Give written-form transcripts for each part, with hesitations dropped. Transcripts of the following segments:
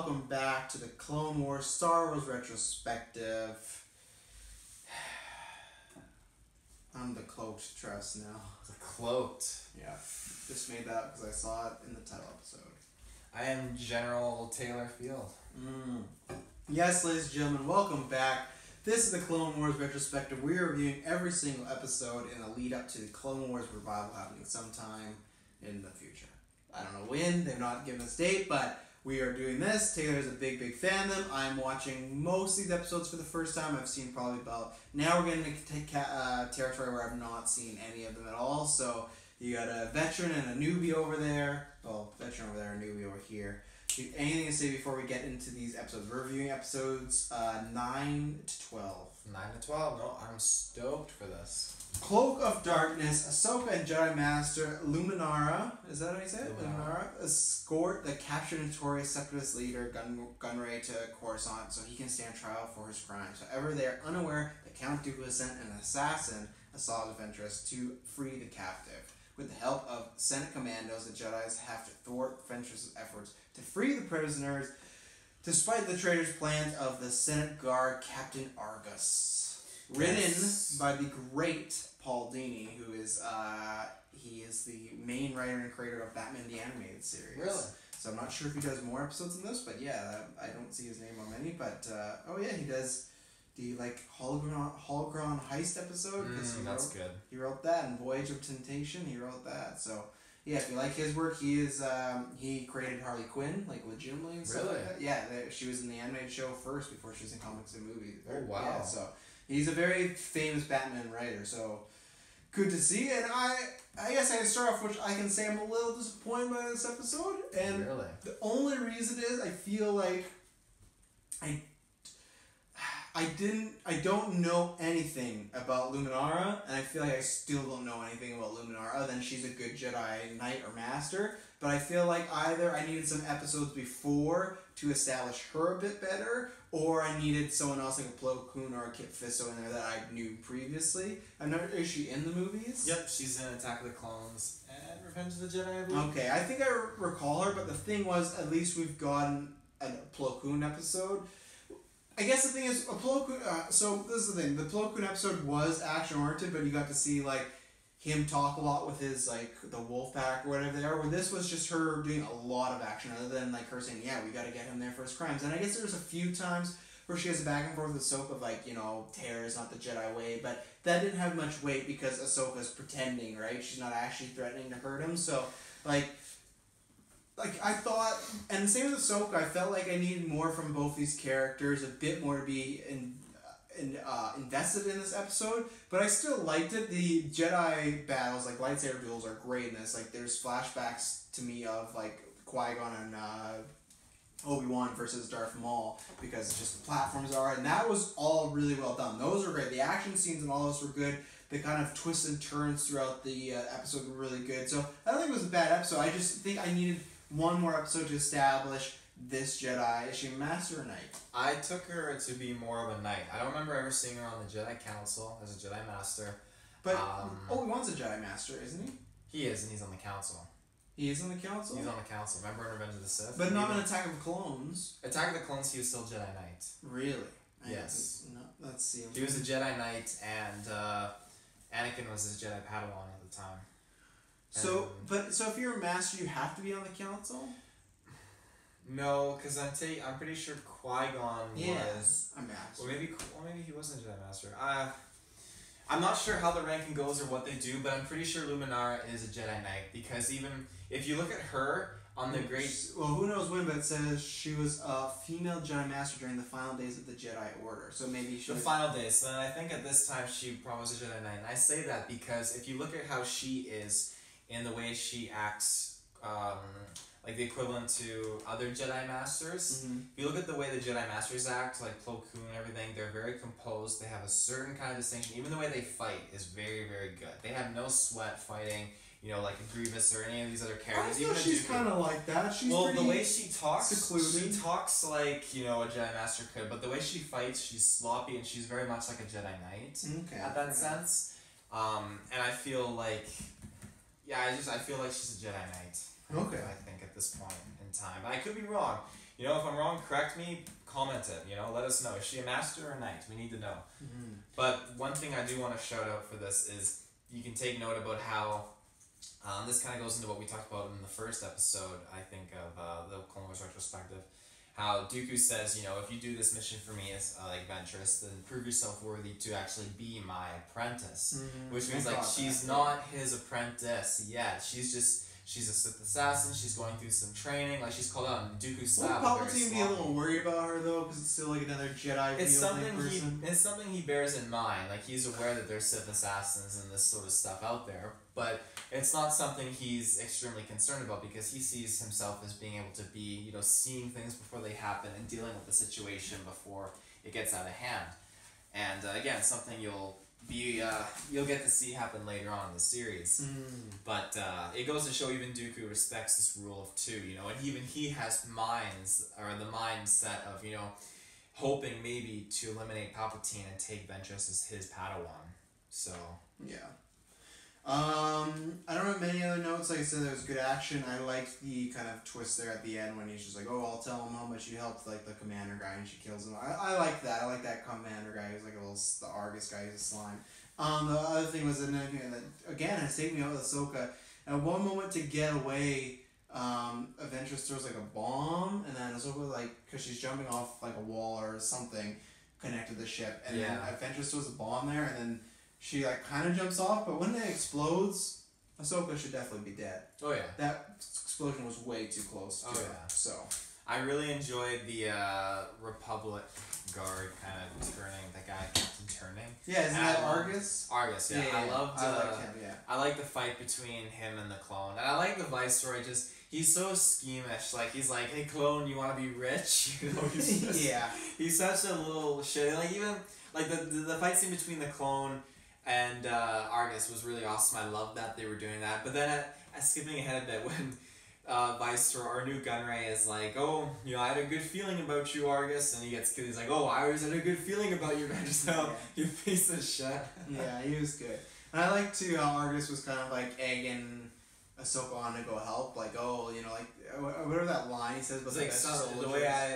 welcome back to the Clone Wars Star Wars Retrospective. I'm the cloaked trust now. The cloaked. Yeah, just made that because I saw it in the title episode. I am General Taylor Field. Yes, ladies and gentlemen, welcome back. This is the Clone Wars Retrospective. We are reviewing every single episode in a lead up to the Clone Wars revival happening sometime in the future. I don't know when, they've not given us a date, but we are doing this. Taylor's a big fan of them. I'm watching most of these episodes for the first time. I've seen probably about... Now we're getting into territory where I've not seen any of them at all. So you got a veteran and a newbie over there. Well, veteran over there, a newbie over here. Anything to say before we get into these episodes? We're reviewing episodes 9 to 12. 9 to 12. No, I'm stoked for this. Cloak of Darkness, Ahsoka and Jedi Master Luminara, is that how you say it? Luminara escort the captured notorious separatist leader Gunray to Coruscant so he can stand trial for his crimes. However, they are unaware that Count Dooku has sent an assassin, a solid Ventress, to free the captive. With the help of Senate commandos, the Jedis have to thwart Ventress's efforts to free the prisoners, despite the traitor's plans of the Senate Guard Captain Argus. Written by the great Paul Dini, who is he is the main writer and creator of Batman the Animated Series. Really? So I'm not sure if he does more episodes than this, but yeah, I don't see his name on many. But oh yeah, he does the holocron heist episode. That's good. He wrote that, and Voyage of Temptation. He wrote that. So yeah, if you like his work, he is he created Harley Quinn, like legitimately and stuff like that. Yeah, she was in the animated show first before she was in comics and movies. Oh wow! Yeah, so he's a very famous Batman writer. So good to see. And I guess I can start off, which I can say I'm a little disappointed by this episode. And the only reason is I feel like I don't know anything about Luminara, and I feel like I still don't know anything about Luminara other than she's a good Jedi Knight or Master. But I feel like either I needed some episodes before to establish her a bit better, or I needed someone else like a Plo Koon or a Kit Fisto in there that I knew previously. Is she in the movies? Yep, she's in Attack of the Clones and Revenge of the Jedi, I believe. Okay, I think I recall her, but the thing was, at least we've gotten a Plo Koon episode. I guess the thing is, a Plo Koon, so this is the thing, the Plo Koon episode was action-oriented, but you got to see, like, him talk a lot with his, like, the wolf pack or whatever they are, where this was just her doing a lot of action, other than, like, her saying, yeah, we gotta get him there for his crimes. And I guess there was a few times where she has a back and forth with Ahsoka of, like, you know, terror is not the Jedi way, but that didn't have much weight because Ahsoka's pretending, right? She's not actually threatening to hurt him, so, like, I thought, and the same with Ahsoka, I felt like I needed more from both these characters, a bit more to be invested in this episode, but I still liked it. The Jedi battles, like lightsaber duels, are great in this. Like, there's flashbacks to me of, like, Qui-Gon and Obi-Wan versus Darth Maul, because it's just the platforms are, and that was all really well done. Those were great. The action scenes and all those were good. The kind of twists and turns throughout the episode were really good. So I don't think it was a bad episode. I just think I needed one more episode to establish this Jedi. Is she a Master or Knight? I took her to be more of a Knight. I don't remember ever seeing her on the Jedi Council as a Jedi Master. But Obi-Wan's a Jedi Master, isn't he? He is, and he's on the Council. He is on the Council? He's on the Council. Remember in Revenge of the Sith? But not in Attack of the Clones. Attack of the Clones, he was still Jedi Knight. Really? Yes. No, let's see. He was a Jedi Knight, and Anakin was his Jedi Padawan at the time. So if you're a Master, you have to be on the Council? No, because I'm pretty sure Qui-Gon was a Master. Or maybe he wasn't a Jedi Master. I'm not sure how the ranking goes or what they do, but I'm pretty sure Luminara is a Jedi Knight, because even if you look at her on the great... Well, who knows when, but it says she was a female Jedi Master during the final days of the Jedi Order. So maybe she... The final days. So then I think at this time she probably was a Jedi Knight. And I say that because if you look at how she is in the way she acts... like the equivalent to other Jedi Masters. Mm-hmm. If you look at the way the Jedi Masters act, like Plo Koon and everything, they're very composed. They have a certain kind of distinction. Even the way they fight is very, very good. They have no sweat fighting, you know, like a Grievous or any of these other characters. I feel she's kind of like that. She's the way she talks, secluded. she talks like, you know, a Jedi Master could, but the way she fights, she's sloppy and she's very much like a Jedi Knight at that sense. And I feel like, I feel like she's a Jedi Knight. Okay. I think at this point in time. I could be wrong. You know, if I'm wrong, correct me, comment it. You know, let us know. Is she a master or a knight? We need to know. Mm-hmm. But one thing I do want to shout out for this is you can take note about how this kind of goes into what we talked about in the first episode, I think, of the Clone Wars Retrospective. How Dooku says, you know, if you do this mission for me as like Ventress, then prove yourself worthy to actually be my apprentice. Mm-hmm. Which means like she's not his apprentice yet. She's a Sith assassin. She's going through some training. Like she's called out on Dooku's staff. Would Palpatine be a little worried about her though, because it's still like another Jedi. It's something he bears in mind. Like he's aware that there's Sith assassins and this sort of stuff out there, but it's not something he's extremely concerned about because he sees himself as being able to be, you know, seeing things before they happen and dealing with the situation before it gets out of hand. And again, something you'll get to see happen later on in the series. But it goes to show even Dooku respects this rule of two, you know, and even he has the mindset of, you know, hoping maybe to eliminate Palpatine and take Ventress as his Padawan. So yeah. I don't have many other notes. Like I said, there was good action. I liked the kind of twist there at the end when he's just like, "Oh, I'll tell him how much you helped like the commander guy," and she kills him. I like that. I like that commander guy who's like the Argus guy who's a slime. The other thing was that again, it's taking me out with Ahsoka. At one moment to get away, Ventress throws like a bomb, and then Ahsoka because she's jumping off like a wall or something connected to the ship, and then Ventress throws a bomb there, and then she kind of jumps off, but when it explodes, Ahsoka should definitely be dead. Oh yeah. That explosion was way too close to her. So I really enjoyed the Republic guard kind of turning, that guy Captain turning. Yeah, isn't that Argus? Argus, yeah. I loved I like him, yeah. I like the fight between him and the clone. And I like the Viceroy he's so schemish. Like he's like, "Hey clone, you wanna be rich?" You know, he's just, yeah. He's such a little shit. Like even like the fight scene between the clone and Argus was really awesome. I loved that they were doing that. But then skipping ahead a bit when Viceroy, our new Gunray, is like, "Oh, you know, I had a good feeling about you, Argus," and he gets killed. He's like, "Oh, I always had a good feeling about you, just now, you piece of shit." Yeah, he was good. And I like too how Argus was kind of like egging Ahsoka on to go help, like, "Oh, you know, like whatever that line he says." But it's like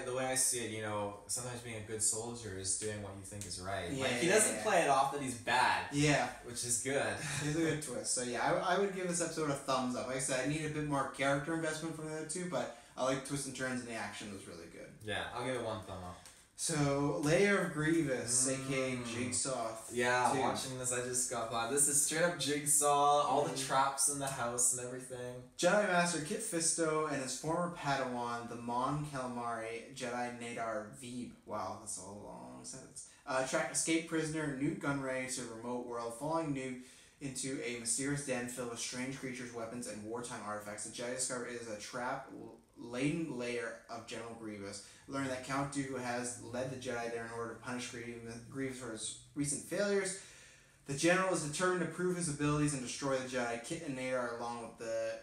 the way I see it, you know, sometimes being a good soldier is doing what you think is right. Yeah, like he doesn't play it off that he's bad. Yeah, which is good. It's a good twist. So yeah, I would give this episode a thumbs up. Like I said, I need a bit more character investment from the other two, but I like twists and turns, and the action was really good. Yeah, I'll give it one thumb up. So, Lair of Grievous, aka Jigsaw. Yeah, watching this, I just got thought. This is straight up Jigsaw, all the traps in the house and everything. Jedi Master Kit Fisto and his former Padawan, the Mon Calamari Jedi Nadar Veeb. Wow, that's a long sentence. Track escaped prisoner Newt Gunray to a remote world, following Newt into a mysterious den filled with strange creatures, weapons, and wartime artifacts. The Jedi discover it is a trap-laden lair of General Grievous. Learning that Count Dooku has led the Jedi there in order to punish Grievous for his recent failures. The General is determined to prove his abilities and destroy the Jedi. Kit and Nadar, along with the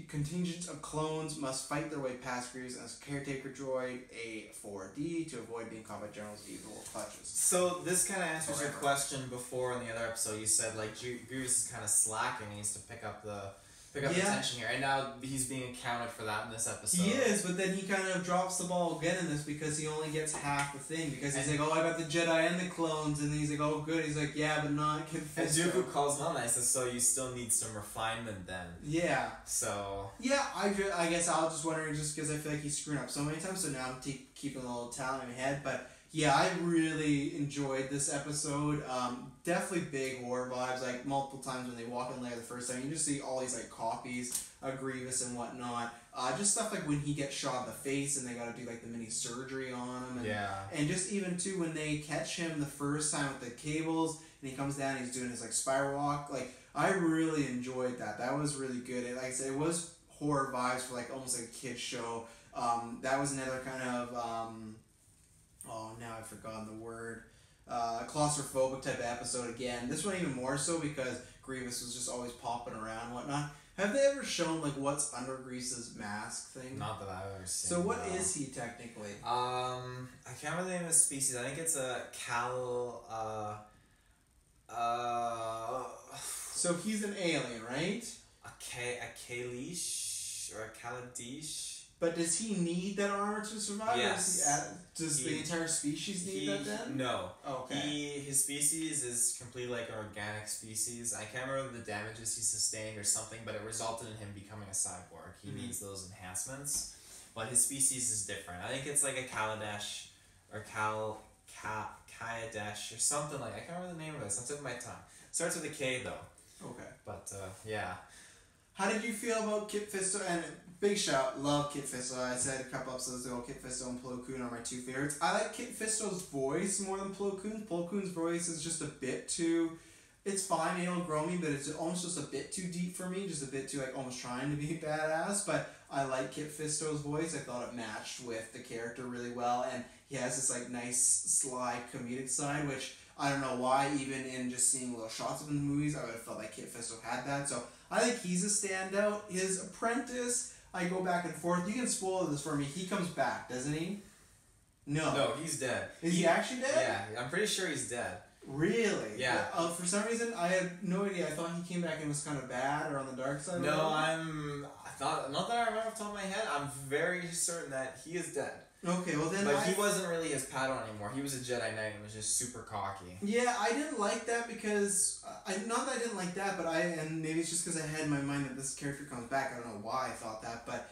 contingent of clones, must fight their way past Grievous and his caretaker droid, a 4D, to avoid being caught by General's evil clutches. So this kind of answers your question before in the other episode. You said like Grievous is kind of slacking. He needs to pick up the tension here, and now he's being accounted for that in this episode. He is, but then he kind of drops the ball again in this because he only gets half the thing. Because he's like, "Oh, I got the Jedi and the clones," and then he's like, "Oh, good." He's like, "Yeah, but not Kit Fisto." And Dooku calls him on that. Says, "So you still need some refinement, then." Yeah. So. Yeah, I guess I was just wondering just because I feel like he's screwing up so many times. So now I'm keeping a little tally in my head, but. Yeah, I really enjoyed this episode. Definitely big horror vibes. Like multiple times when they walk in Lair the first time, you just see all these like copies of Grievous and whatnot. Just stuff like when he gets shot in the face and they got to do like the mini surgery on him. And, and just even too when they catch him the first time with the cables and he comes down and he's doing his like spiral walk. Like I really enjoyed that. That was really good. Like I said, it was horror vibes for like almost like a kid's show. That was another kind of. Oh, now I've forgotten the word. Claustrophobic type of episode again. This one even more so because Grievous was just always popping around and whatnot. Have they ever shown like what's under Grievous' mask thing? Not that I've ever seen. So what is he technically? I can't remember the name of the species. I think it's a So he's an alien, right? A Kalish. or a Kaladesh. But does he need that armor to survive? Yes. Or does the entire species need that then? No. Oh, okay. His species is completely like an organic species. I can't remember the damages he sustained or something, but it resulted in him becoming a cyborg. He needs those enhancements. But his species is different. I think it's like a Kaladesh or Kayadesh or something like. I can't remember the name of it. It's on the tip of my tongue. Starts with a K though. Okay. But yeah. How did you feel about Kit Fisto? And big shout, love Kit Fisto. I said a couple episodes ago, Kit Fisto and Plo Koon are my two favorites. I like Kit Fisto's voice more than Plo Koon. Plo Koon's voice is just a bit too. It's fine, it'll grow me, but it's almost just a bit too deep for me. Just a bit too like almost trying to be badass. But I like Kit Fisto's voice. I thought it matched with the character really well, and he has this like nice sly comedic side, which I don't know why. Even in just seeing little shots of him in the movies, I would have felt like Kit Fisto had that. So I think he's a standout. His apprentice, I go back and forth. You can spoil this for me. He comes back, doesn't he? No. No, he's dead. Is he actually dead? Yeah, I'm pretty sure he's dead. Really? Yeah. For some reason, I had no idea. I thought he came back and was kind of bad or on the dark side. No, not that I remember off the top of my head. I'm very certain that he is dead. Okay, well then. But he wasn't really his Padawan anymore. He was a Jedi Knight and was just super cocky. Yeah, I didn't like that because not that I didn't like that, but and maybe it's just because I had in my mind that this character comes back. I don't know why I thought that, but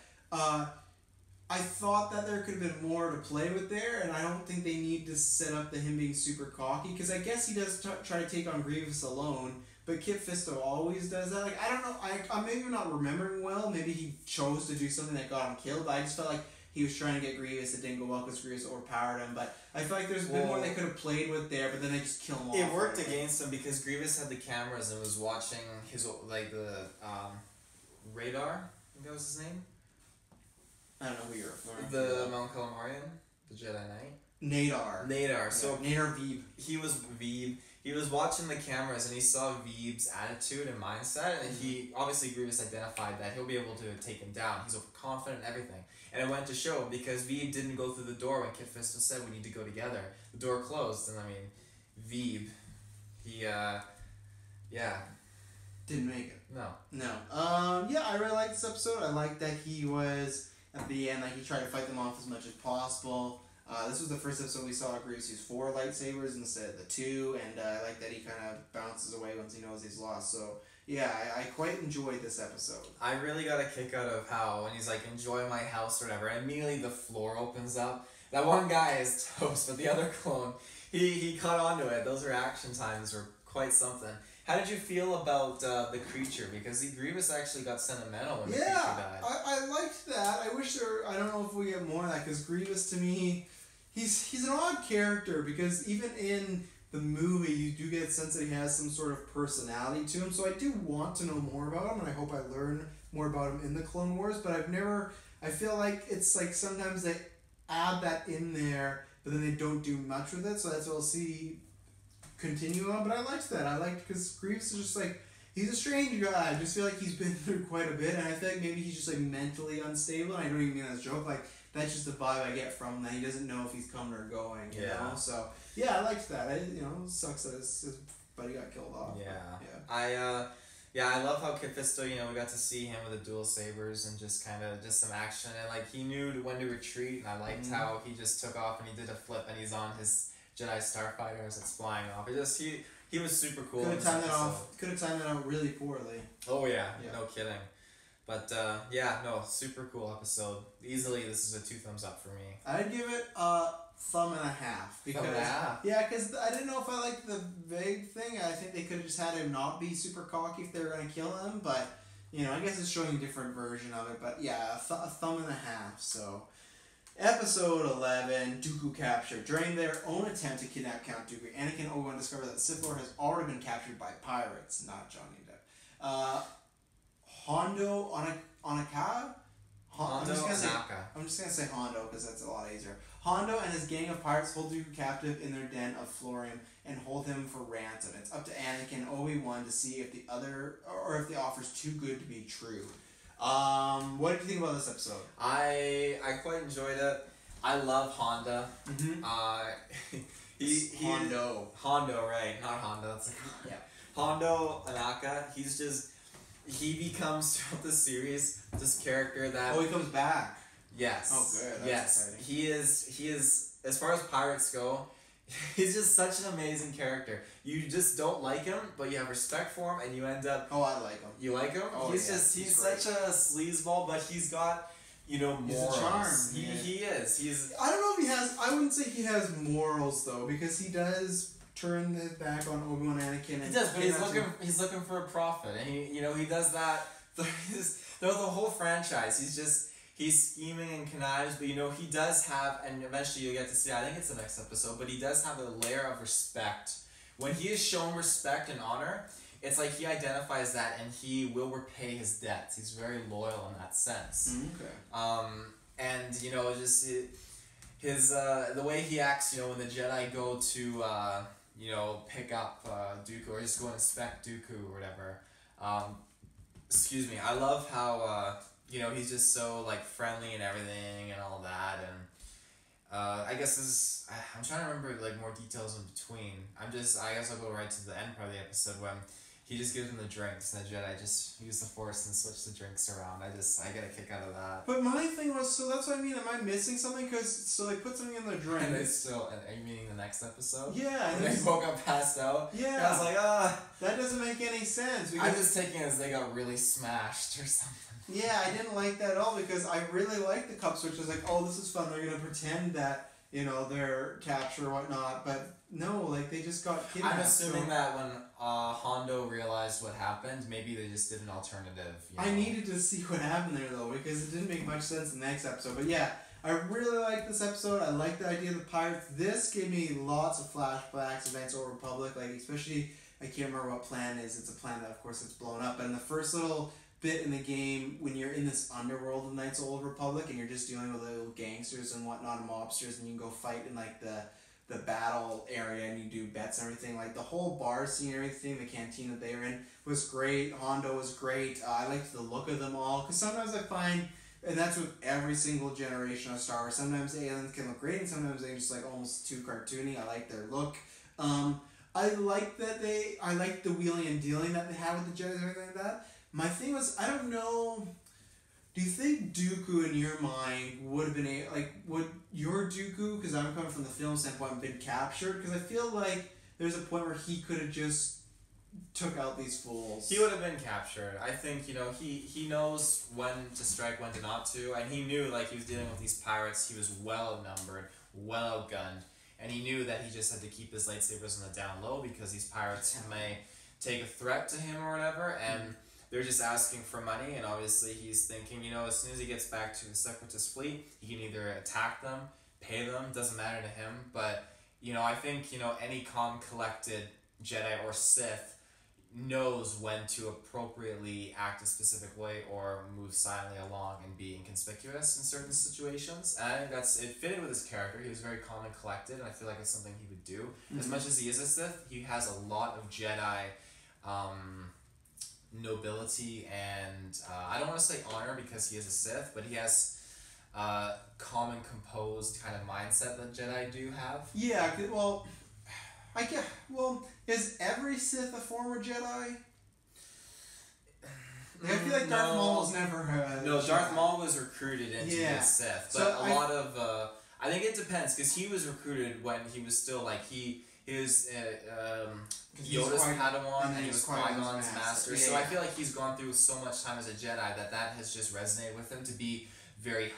I thought that there could have been more to play with there, and I don't think they need to set up him being super cocky, because I guess he does try to take on Grievous alone, but Kit Fisto always does that. Like, I don't know, I'm maybe not remembering well, maybe he chose to do something that got him killed, but I just felt like he was trying to get Grievous, it didn't go well because Grievous overpowered him, but I feel like there's been more they could have played with there, but then they just kill him off. It worked against him because Grievous had the cameras and was watching his, like, the radar, I think that was his name? I don't know who you're referring to. The Mount Calamarian, the Jedi Knight. Nadar. Nadar. So Nadar Veeb. He was Veeb. He was watching the cameras and he saw Veeb's attitude and mindset, and he obviously Grievous identified that he'll be able to take him down. He's overconfident and everything. And it went to show because Veeb didn't go through the door when Kit Fisto said we need to go together. The door closed, and I mean, Veeb, he didn't make it. No. Yeah, I really liked this episode. I liked that he was at the end, like he tried to fight them off as much as possible. This was the first episode we saw Grievous use 4 lightsabers instead of the 2, and I like that he kind of bounces away once he knows he's lost. So yeah, I quite enjoyed this episode. I really got a kick out of how when he's like, enjoy my house or whatever, and immediately the floor opens up. That one guy is toast, but the other clone, he caught on to it. Those reaction times were quite something. How did you feel about the creature? Because Grievous actually got sentimental when the creature died. I liked that. I wish I don't know if we get more of that, because Grievous to me, he's an odd character, because even in the movie you do get a sense that he has some sort of personality to him, so I do want to know more about him, and I hope I learn more about him in the Clone Wars, but I feel like it's like sometimes they add that in there, but then they don't do much with it, so that's what we'll see continue on. But I liked that. I liked because Grievous is just like, he's a strange guy. I just feel like he's been through quite a bit, and I feel like maybe he's just like mentally unstable. And I don't even mean that as a joke. Like, that's just the vibe I get from him, that he doesn't know if he's coming or going. You know? So yeah, I liked that. It sucks that his buddy got killed off. I love how Kit Fisto, we got to see him with the dual sabers and just some action, and like he knew when to retreat, and I liked how he just took off and he did a flip and he's on his Jedi Starfighter as it's flying off. It just he was super cool. Could have timed that out really poorly. Oh yeah, no kidding. But super cool episode. Easily, this is a 2 thumbs up for me. I'd give it a thumb and a half, because because I didn't know if I liked the vague thing. I think they could have just had him not be super cocky if they were gonna kill him, but I guess it's showing a different version of it. But yeah, a thumb and a half. So. Episode 11, Dooku Captured. During their own attempt to kidnap Count Dooku, Anakin and Obi-Wan discover that the Sith Lord has already been captured by pirates, not Johnny Depp. Hondo Onaka? I'm just gonna say Hondo because that's a lot easier. Hondo and his gang of pirates hold Dooku captive in their den of Florium and hold him for ransom. It's up to Anakin and Obi-Wan to see if the offer's too good to be true. What did you think about this episode? I quite enjoyed it. I love Honda. Hondo. Hondo, right? Not Honda. That's Hondo Anaka. He's just he becomes throughout the series this character that. Oh, he comes back. Yes. Oh, good. That's yes. exciting. He is. As far as pirates go, he's just such an amazing character. You just don't like him, but you have respect for him, and you end up. Oh, I like him. You like him? Oh, he's yeah. he's such a sleazeball, but he's got. Morals. He's a charm. He is. He's. I don't know if he has. I wouldn't say he has morals though, because he does turn his back on Obi-Wan Anakin. He does, but he's looking for a profit, and he does that throughout the whole franchise. He's scheming and connives, but he does have, and eventually you'll get to see. I think it's the next episode, but he does have a layer of respect. When he is shown respect and honor, it's like he identifies that and he will repay his debts. He's very loyal in that sense. Okay. And just his the way he acts, when the Jedi go to pick up Dooku or just go and inspect Dooku or whatever. Excuse me. I love how he's just so like friendly and everything and all that, and I guess I'm trying to remember like more details in between. I guess I'll go right to the end part of the episode when he just gives him the drinks and the Jedi just use the Force and switch the drinks around. I get a kick out of that. But my thing was, so that's what I mean. Am I missing something? Because they put something in the drink. And it's still. Are you meaning the next episode? Yeah. And they woke up passed out. Yeah. And I was like, that doesn't make any sense. I'm just taking it as they got really smashed or something. Yeah, I didn't like that at all because I really liked the cup switch. I was like, oh, this is fun. They're gonna pretend that they're captured or whatnot, but no, like they just got kidnapped. I'm assuming that when Hondo realized what happened, maybe they just did an alternative. I needed to see what happened there though because it didn't make much sense in the next episode. But yeah, I really liked this episode. I liked the idea of the pirates. This gave me lots of flashbacks, events Old Republic, like especially I can't remember what plan is. It's a plan that of course it's blown up. But in the first little bit in the game when you're in this underworld of Knights of the Old Republic and you're just dealing with little gangsters and whatnot and mobsters and you can go fight in like the battle area and you do bets and everything, like the whole bar scene and everything, the canteen that they were in was great. Hondo was great. I liked the look of them all because sometimes I find, and that's with every single generation of Star Wars, sometimes the aliens can look great and sometimes they're just like almost too cartoony. I like their look. I like the wheeling and dealing that they had with the Jedi and everything like that. My thing was, I don't know, do you think Dooku in your mind would have been, would your Dooku, because I'm coming from the film standpoint, been captured? Because I feel like there's a point where he could have just took out these fools. He would have been captured. I think, he knows when to strike, when to not to, and he knew, he was dealing with these pirates, he was well outnumbered, well outgunned, and he knew that he just had to keep his lightsabers on the down low because these pirates may take a threat to him or whatever, and they're just asking for money, and obviously he's thinking, as soon as he gets back to the Separatist fleet, he can either attack them, pay them, doesn't matter to him, but, I think, any calm, collected Jedi or Sith knows when to appropriately act a specific way or move silently along and be inconspicuous in certain situations, and I think it fitted with his character. He was very calm and collected, and I feel like it's something he would do. Mm-hmm. As much as he is a Sith, he has a lot of Jedi, nobility and I don't want to say honor because he is a Sith, but he has calm and composed kind of mindset that Jedi do have. Yeah, is every Sith a former Jedi? I feel like Darth Maul was never. No, Darth Maul was recruited into the Sith, but lot of. I think it depends because he was recruited when he was still he was Yoda's Padawan and he was Qui-Gon's master. So I feel like he's gone through so much time as a Jedi that has just resonated with him to be very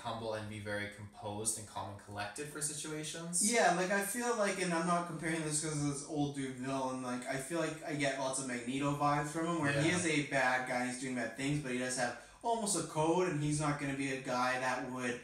humble and be very composed and calm and collected for situations. Yeah, I feel and I'm not comparing this because of this old dude villain, I feel like I get lots of Magneto vibes from him where he is a bad guy and he's doing bad things, but he does have almost a code and he's not going to be a guy that would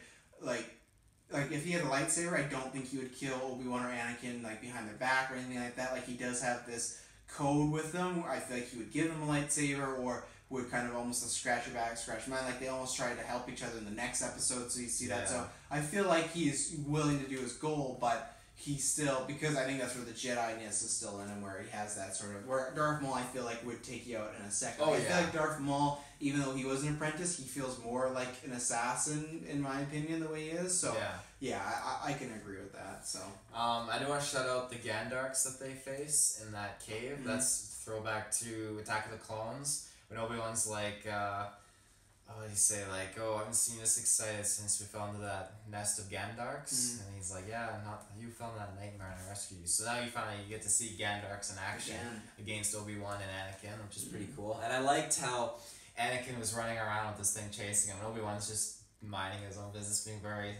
if he had a lightsaber, I don't think he would kill Obi-Wan or Anakin behind their back or anything like that. He does have this code with them. I feel like he would give them a lightsaber or would kind of almost scratch your back, scratch mine. They almost tried to help each other in the next episode, so you see that. So I feel like he's willing to do his goal, but he still, because I think that's where the Jedi-ness is still in him, where he has that sort of, where Darth Maul I feel would take you out in a second. I feel like Darth Maul, even though he was an apprentice, he feels more like an assassin in my opinion the way he is. So I can agree with that. So I do want to shout out the Gandarks that they face in that cave. Mm-hmm. That's throwback to Attack of the Clones. when Obi-Wan's like, what did he say? Like, oh, I haven't seen you this excited since we fell into that nest of Gandarks. And he's like, yeah, you fell into that nightmare and I rescued you. So now you finally get to see Gandarks in action against Obi-Wan and Anakin, which is pretty cool. And I liked how Anakin was running around with this thing chasing him, and Obi-Wan's just minding his own business, being very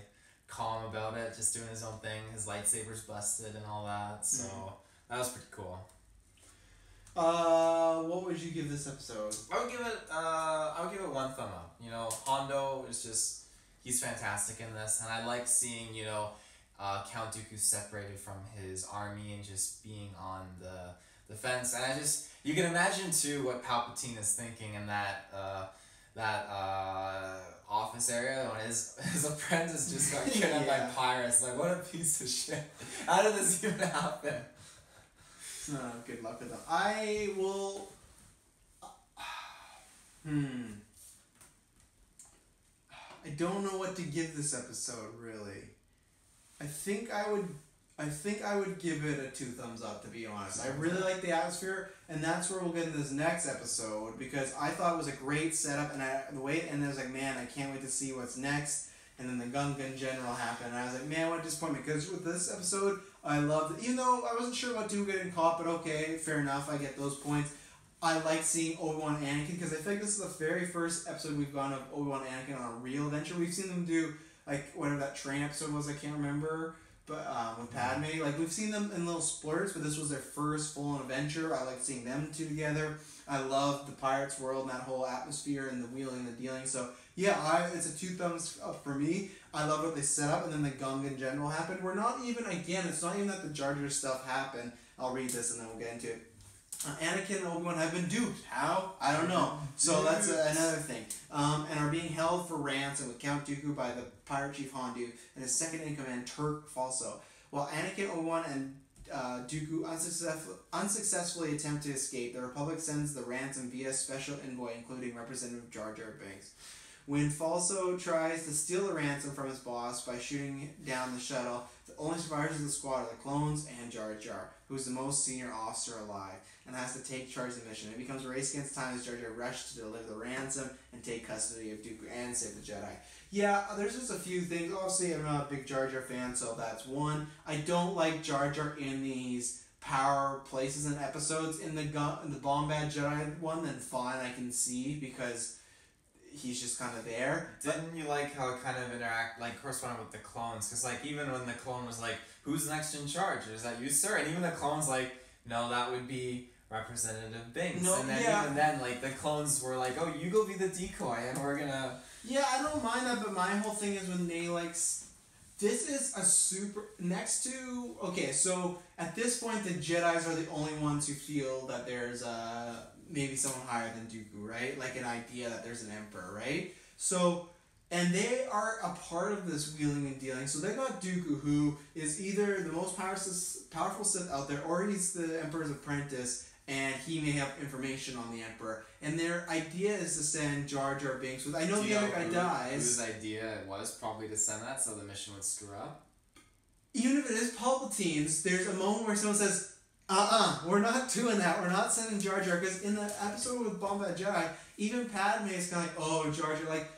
calm about it, just doing his own thing. His lightsaber's busted and all that, so that was pretty cool. What would you give this episode? I would give it 1 thumb up. You know, Hondo is just, he's fantastic in this, and I like seeing, you know, Count Dooku separated from his army and just being on the fence. And you can imagine too what Palpatine is thinking in that office area when his apprentice just got kidnapped by pirates. Like, what a piece of shit. How did this even happen? Good luck with them. I will... I don't know what to give this episode, really. I think I would give it a 2 thumbs up, to be honest. I really like the atmosphere, and that's where we'll get into this next episode, because I thought it was a great setup, and the way it ended, I was like, man, I can't wait to see what's next. And then the Gungan General happened, and I was like, man, what a disappointment, because with this episode, I loved it. Even though I wasn't sure about Dooku getting caught, but okay, fair enough, I get those points. I like seeing Obi-Wan and Anakin, because I think this is the very first episode we've gone of Obi-Wan and Anakin on a real adventure. We've seen them do, like, whatever that train episode was, I can't remember, but with Padme. Like, we've seen them in little splurts, but this was their first full-on adventure. I like seeing them two together. I love the Pirates world and that whole atmosphere and the wheeling and the dealing. So, yeah, it's a 2 thumbs up for me. I love what they set up, and then the Gungan General happened. We're not even, again, it's not even that the Jar Jar stuff happened. I'll read this and then we'll get into it. Anakin and Obi-Wan have been duped. How? I don't know. So that's another thing. And are being held for ransom with Count Dooku by the Pirate Chief Hondo and his second-in-command, Turk Falso. While Anakin, Obi-Wan, and Dooku unsuccessfully attempt to escape, the Republic sends the ransom via special envoy, including Representative Jar Jar Binks. When Falso tries to steal the ransom from his boss by shooting down the shuttle, the only survivors of the squad are the clones and Jar Jar, who's the most senior officer alive, and has to take charge of the mission. It becomes a race against time as Jar Jar rushes to deliver the ransom and take custody of Dooku and save the Jedi. Yeah, there's just a few things. Obviously, I'm not a big Jar Jar fan, so that's one. I don't like Jar Jar in these power places and episodes. In the Bombad Jedi one, then fine, I can see, because he's just kind of there. Didn't you like how it kind of corresponded with the clones? Because, like, even when the clone was like, who's next in charge? Is that you, sir? And even the clone's like, no, that would be Representative Binks. No, and then even then, like, the clones were like, oh, you go be the decoy, and we're gonna... Yeah, I don't mind that, but my whole thing is when they, like... This is a super... Next to... Okay, so at this point, the Jedis are the only ones who feel that there's maybe someone higher than Dooku, right? Like an idea that there's an emperor, right? So, and they are a part of this wheeling and dealing. So they got Dooku, who is either the most powerful Sith out there, or he's the Emperor's apprentice, and he may have information on the Emperor. And their idea is to send Jar Jar Binks with... I know the other guy dies. Whose idea it was probably to send that so the mission would screw up? Even if it is Palpatine's, there's a moment where someone says, we're not doing that. We're not sending Jar Jar. Because in the episode with Bombad Jedi, even Padme is kind of like, oh, Jar Jar. Like,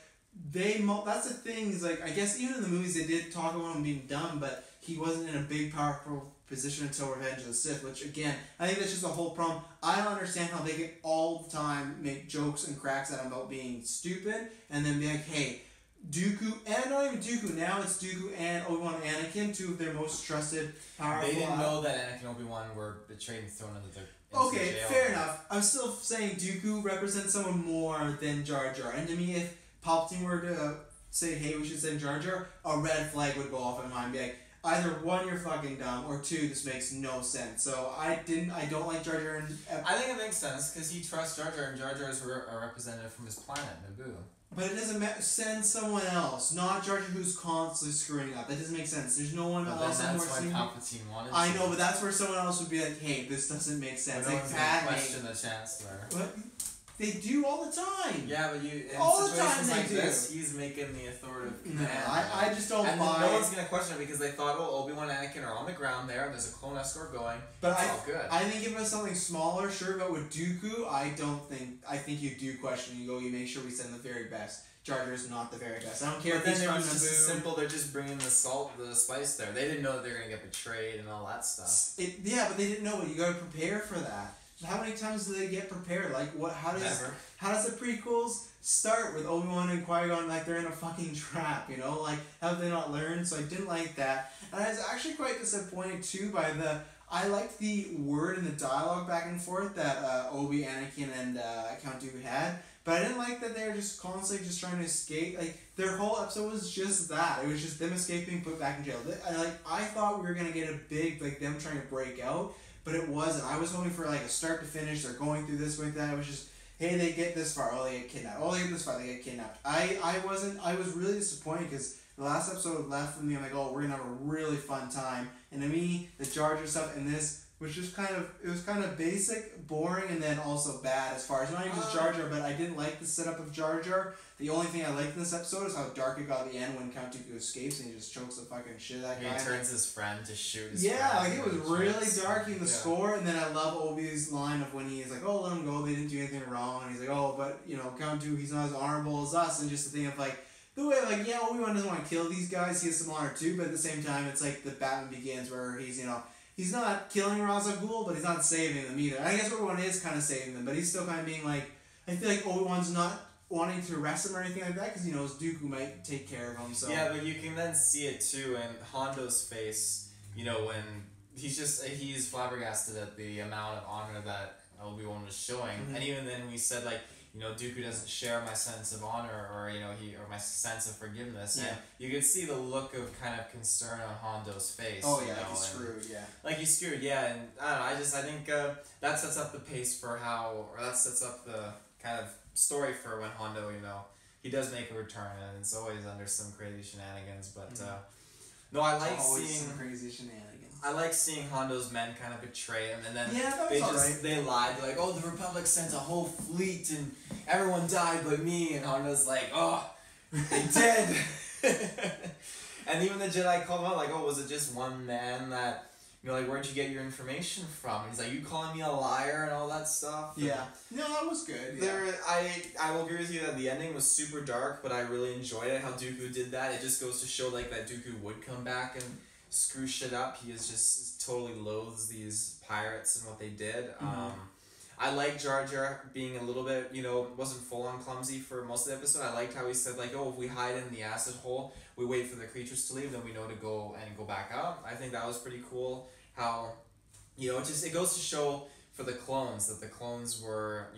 that's the thing. Is like, I guess even in the movies they did talk about him being dumb, but he wasn't in a big, powerful position until Revenge of the Sith, which, again, I think that's just a whole problem. I don't understand how they can all the time make jokes and cracks at him about being stupid, and then be like, hey, Dooku, and not even Dooku, now it's Dooku and Obi-Wan and Anakin, two of their most trusted, powerful... They didn't know that Anakin and Obi-Wan were betrayed and thrown into the Okay, jail. Fair enough. I'm still saying Dooku represents someone more than Jar Jar, and to me, if Palpatine were to say, hey, we should send Jar Jar, a red flag would go off in my mind, be like, either one, you're fucking dumb, or two, this makes no sense. So I don't like Jar Jar. I think it makes sense because he trusts Jar Jar, and Jar Jar is a representative from his planet, Naboo. But it doesn't send someone else, not Jar Jar, who's constantly screwing up. That doesn't make sense. There's no one else. Then that's why Palpatine wanted. I know, but that's where someone else would be like, "Hey, this doesn't make sense." But like question the Chancellor. What? They do all the time. Yeah, but in all situations the time like this, he's making the authoritative command. I just don't and buy. No one's gonna question it because they thought, Obi-Wan and Anakin are on the ground there, and there's a clone escort going. But it's all good. I think if it was something smaller, sure. But with Dooku, I think you do question. You make sure we send the very best. Jar Jar is not the very best. I don't care but if he's then from it was just Naboo. simple. They're just bringing the salt, the spice there. They didn't know that they were gonna get betrayed and all that stuff. Yeah, but they didn't know it. You got to prepare for that. How many times do they get prepared? Like what? How does the prequels start with Obi-Wan and Qui-Gon like they're in a fucking trap? You know, like have they not learned? So I didn't like that, and I was actually quite disappointed too by the. I liked the word and the dialogue back and forth that Obi, Anakin, and Count Dooku had. But I didn't like that they were just constantly just trying to escape. Like, their whole episode was just that. It was just them escaping, put back in jail. I thought we were going to get a big, like, them trying to break out. But it wasn't. I was hoping for, like, a start to finish. They're going through this, going through that. It was just, hey, they get this far. Oh, they get kidnapped. Oh, they get this far. They get kidnapped. I was really disappointed because the last episode left from me. I'm like, oh, we're going to have a really fun time. And to me, the Jar Jar stuff in this was just kind of basic, boring, and then also bad as far as not even just Jar Jar, but I didn't like the setup of Jar Jar. The only thing I liked in this episode is how dark it got at the end when Count Dooku escapes and he just chokes the fucking shit out of that guy. He turns his friend to shoot his friend. Like it was really dark in the score, and then I love Obi's line of when he's like, oh, let him go, they didn't do anything wrong, and he's like, oh, but, Count Dooku, he's not as honorable as us, and just the thing of, like, the way, like, yeah, Obi-Wan doesn't want to kill these guys, he has some honor too, but at the same time, it's like the Batman Begins where he's, he's not killing Ra's al Ghul, but he's not saving them either. I guess Obi-Wan is kind of saving them, but he's still kind of being like, I feel like Obi-Wan's not wanting to arrest him or anything like that because he knows Dooku might take care of him. So yeah, but you can then see it too in Hondo's face. When he's flabbergasted at the amount of honor that Obi-Wan was showing, and even then we said like. Dooku doesn't share my sense of honor, or or my sense of forgiveness, and you could see the look of kind of concern on Hondo's face. Oh yeah, like he's screwed. Yeah, like he's screwed. Yeah, and I don't know. I think that sets up the pace for that sets up the kind of story for when Hondo, he does make a return, and it's always under some crazy shenanigans. But no, I like seeing some crazy shenanigans. I like seeing Hondo's men kind of betray him, and then they lied. They're like, oh, the Republic sent a whole fleet, and everyone died but me. And Hondo's like, oh, they did. And even the Jedi called him out, like, oh, was it just one man that, like, where'd you get your information from? And he's like, you calling me a liar and all that stuff. Yeah. No, that was good. Yeah. I will agree with you that the ending was super dark, but I really enjoyed it, how Dooku did that. It just goes to show, like, that Dooku would come back and screw shit up. He is just totally loathes these pirates and what they did. I like Jar Jar being a little bit, wasn't full on clumsy for most of the episode. I liked how he said like, oh, if we hide in the acid hole, we wait for the creatures to leave, then we know to go back up. I think that was pretty cool. How, it goes to show for the clones that the clones were,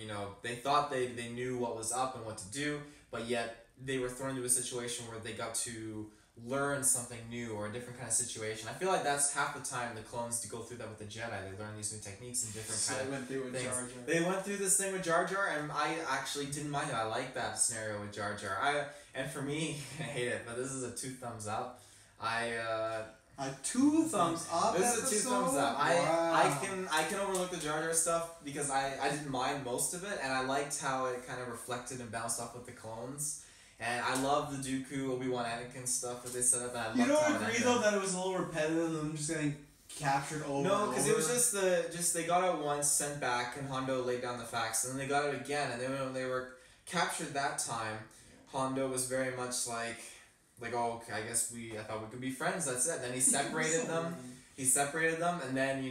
they thought they knew what was up and what to do, but yet they were thrown into a situation where they got to learn something new or a different kind of situation. I feel like that's half the time the clones go through that with the Jedi. They learn these new techniques and different kind of things. Jar Jar. They went through this thing with Jar Jar, and I actually didn't mind it. I like that scenario with Jar Jar. And for me, I hate it, but this is a 2 thumbs up. A 2 thumbs up. This is a 2 thumbs up. Wow. I can overlook the Jar Jar stuff because I didn't mind most of it, and I liked how it kind of reflected and bounced off with the clones. And I love the Dooku, Obi-Wan, Anakin stuff that they set up. And you don't agree though that it was a little repetitive and them just getting captured over? No, because it was just they got out once, sent back, and Hondo laid down the facts, and then they got it again, and then when they were captured that time, Hondo was very much like oh, okay, I thought we could be friends. That's it. Then he separated them. He separated them, and then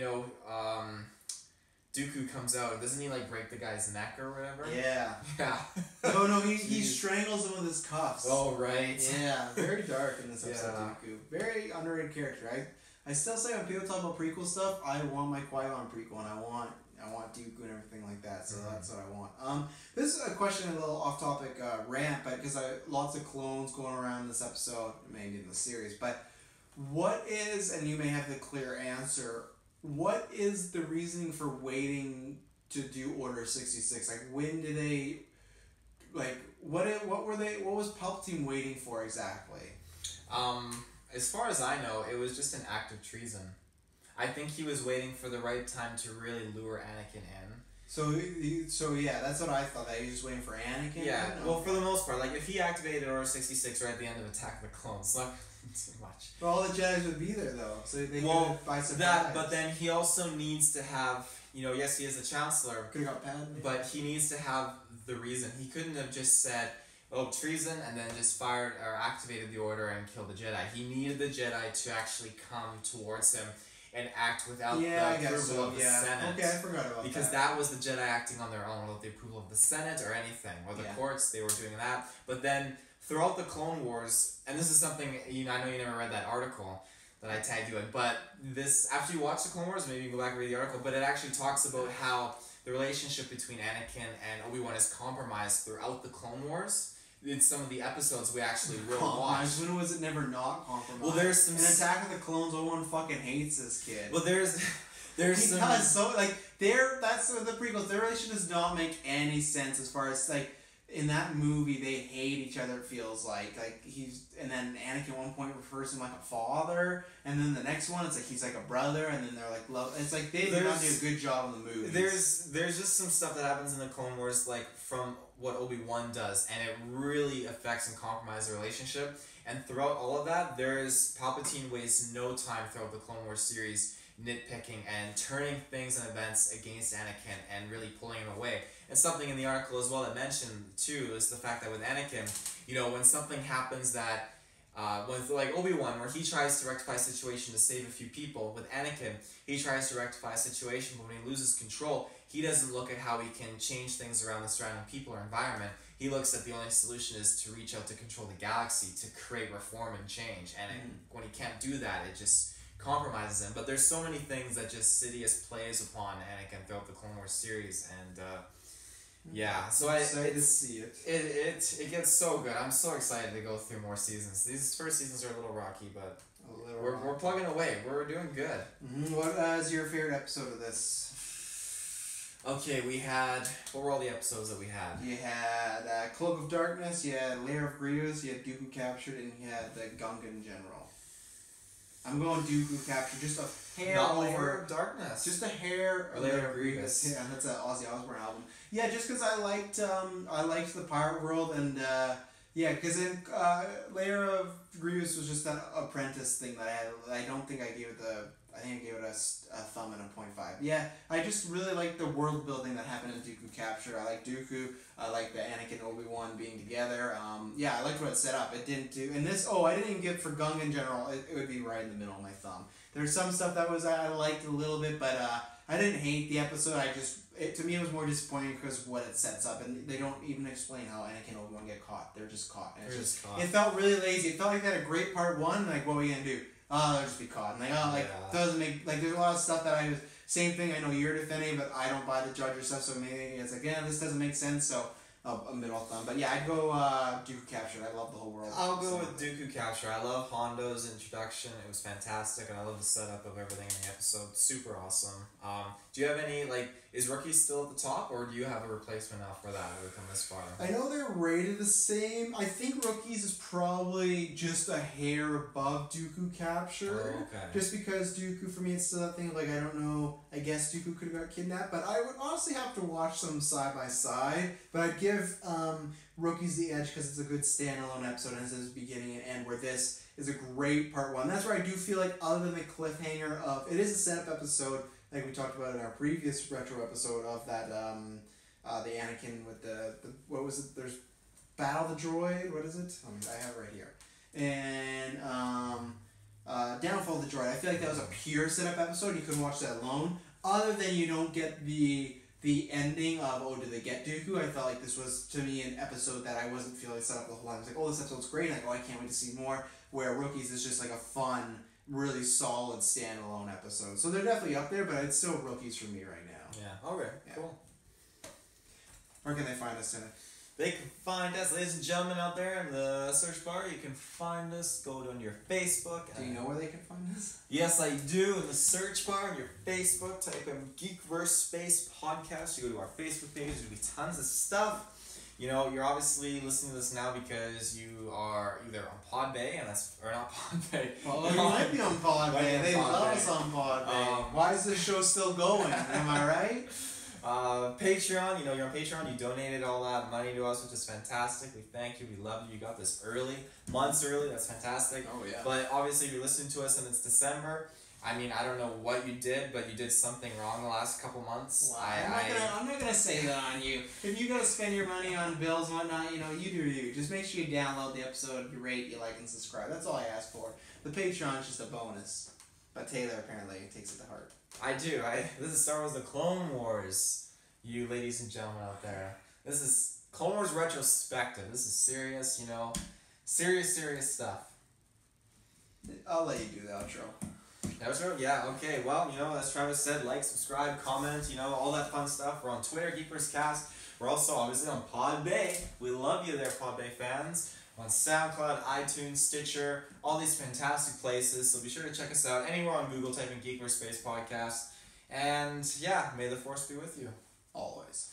Dooku comes out. Doesn't he break the guy's neck or whatever? Yeah. Yeah. No, he strangles him with his cuffs. Oh, right. Yeah, very dark in this episode, Dooku. Very underrated character. I still say when people talk about prequel stuff, I want my Qui-Gon prequel, and I want Dooku and everything like that, so that's what I want. This is a question, a little off-topic rant, but because lots of clones going around in this episode, maybe in the series, but what is, and you may have the clear answer, what is the reasoning for waiting to do Order 66? When did they, what was Palpatine waiting for exactly? As far as I know, it was just an act of treason. I think he was waiting for the right time to really lure Anakin in. So yeah, that's what I thought. That he was just waiting for Anakin. Yeah. Well, for the most part, like if he activated Order 66 right at the end of Attack of the Clones, not too much. But all the Jedi's would be there though, so they could buy surprise. That, but then he also needs to have, yes, he is the Chancellor. Could have got Padme. But he needs to have the reason. He couldn't have just said, "Oh, treason," and then just fired or activated the order and killed the Jedi. He needed the Jedi to actually come towards him and act without the approval of the Senate. Okay, I forgot about because that was the Jedi acting on their own without the approval of the Senate or anything, or the courts. They were doing that. But then throughout the Clone Wars, and this is something I know you never read that article that I tagged you in, but this after you watch the Clone Wars, maybe you can go back and read the article. But it actually talks about how the relationship between Anakin and Obi-Wan is compromised throughout the Clone Wars. In some of the episodes we actually will watch. When was it never not compromised? Well, there's some... In Attack of the Clones, Obi-Wan fucking hates this kid. Well, there's some... Does, so, that's the prequels. Their relation does not make any sense as far as, in that movie, they hate each other, it feels like. And then Anakin at one point refers to him like a father, and then the next one, it's like he's like a brother, and then they're like love. It's like they did not do a good job in the movie. There's just some stuff that happens in the Clone Wars, from what Obi-Wan does, and it really affects and compromises the relationship. And throughout all of that, Palpatine wastes no time throughout the Clone Wars series nitpicking and turning things and events against Anakin and really pulling him away. And something in the article as well that mentioned too is the fact that with Anakin, when something happens that with Obi-Wan, where he tries to rectify a situation to save a few people, with Anakin, he tries to rectify a situation, but when he loses control, he doesn't look at how he can change things around the surrounding people or environment. He looks at the only solution is to reach out to control the galaxy, to create reform and change. And when he can't do that, it just compromises him. But there's so many things that just Sidious plays upon Anakin throughout the Clone Wars series, and so I'm excited to see it. It gets so good. I'm so excited to go through more seasons. These first seasons are a little rocky, but we're plugging away. We're doing good. Mm-hmm. What is your favorite episode of this? Okay, what were all the episodes that we had? You had Cloak of Darkness, you had Lair of Grievous, you had Dooku Captured, and you had the Gungan General. I'm going Dooku Captured, just a hair Lair of Darkness. Just a hair. Or Lair of Grievous. Yeah, that's an Ozzy Osbourne album. Yeah, just because I liked the pirate world, and because in Lair of Grievous was just that apprentice thing that I had. I don't think I gave it I think I gave it a thumb and a 0.5. Yeah, I just really like the world building that happened in Dooku Captured. I like Dooku. I like the Anakin Obi-Wan being together. I liked what it set up. It didn't do... And this... I didn't even get for Gungan General. It would be right in the middle of my thumb. There's some stuff that I liked a little bit, but I didn't hate the episode. To me, it was more disappointing because of what it sets up. And they don't even explain how Anakin and Obi-Wan get caught. They're just caught. And it felt really lazy. It felt like they had a great part one. Like, what are we going to do? They'll just be caught. And doesn't make... there's a lot of stuff that I was... Same thing, I know you're defending, but I don't buy the Judge or stuff, so maybe it's this doesn't make sense, so... a middle thumb. But yeah, I'd go Dooku Captured. I love the whole world. I'll go with Dooku Captured. I love Hondo's introduction. It was fantastic, and I love the setup of everything in the episode. Super awesome. Do you have any, is Rookie still at the top, or do you have a replacement now for that to come this far? I know they're rated the same. I think Rookies is probably just a hair above Dooku Captured. Oh, okay. Just because Dooku, for me, it's still that thing of, I don't know, I guess Dooku could have got kidnapped, but I would honestly have to watch them side by side, but I'd give Rookies the edge because it's a good standalone episode and it's his beginning and end, where this is a great part one. That's where I do feel like, other than the cliffhanger of... It is a setup episode, like we talked about in our previous retro episode of that, the Anakin with the what was it? There's Battle the Droid. What is it? I have it right here. And Downfall of the Droid. I feel like that was a pure setup episode. You couldn't watch that alone. Other than you don't get the ending of, did they get Dooku? I felt like this was, to me, an episode that I wasn't feeling set up the whole time. I was like, this episode's great. I can't wait to see more. Where Rookies is just a fun, really solid standalone episode. So they're definitely up there, but it's still Rookies for me right now. Yeah. Okay. Yeah. Cool. Where can they find us in it? They can find us, ladies and gentlemen, out there in the search bar. You can find us. Go on your Facebook. Do you know where they can find us? Yes, I do. In the search bar on your Facebook, type in Geekverse Space Podcast. You go to our Facebook page. There'll be tons of stuff. You're obviously listening to this now because you are either on Podbay, or not Podbay. Well, you might be on Podbay. They love us on Podbay. Why is this show still going? Am I right? Patreon, you're on Patreon, you donated all that money to us, which is fantastic. We thank you, we love you. You got this early, months early, that's fantastic. Oh, yeah. But obviously, if you're listening to us and it's December, I mean, I don't know what you did, but you did something wrong the last couple months. Well, I'm not gonna say that on you. If you gotta spend your money on bills and whatnot, you do you. Just make sure you download the episode, you rate, you like, and subscribe. That's all I ask for. The Patreon's just a bonus. But Taylor apparently takes it to heart. I do. This is Star Wars: The Clone Wars. You ladies and gentlemen out there, this is Clone Wars Retrospective. This is serious, serious stuff. I'll let you do the outro. Outro? Yeah, okay. Well, as Travis said, like, subscribe, comment, all that fun stuff. We're on Twitter, GeekersCast. We're also obviously on Podbay. We love you there, Podbay fans. We're on SoundCloud, iTunes, Stitcher, all these fantastic places. So be sure to check us out anywhere on Google. Type in Geekerspace Podcast. And yeah, may the Force be with you. Always.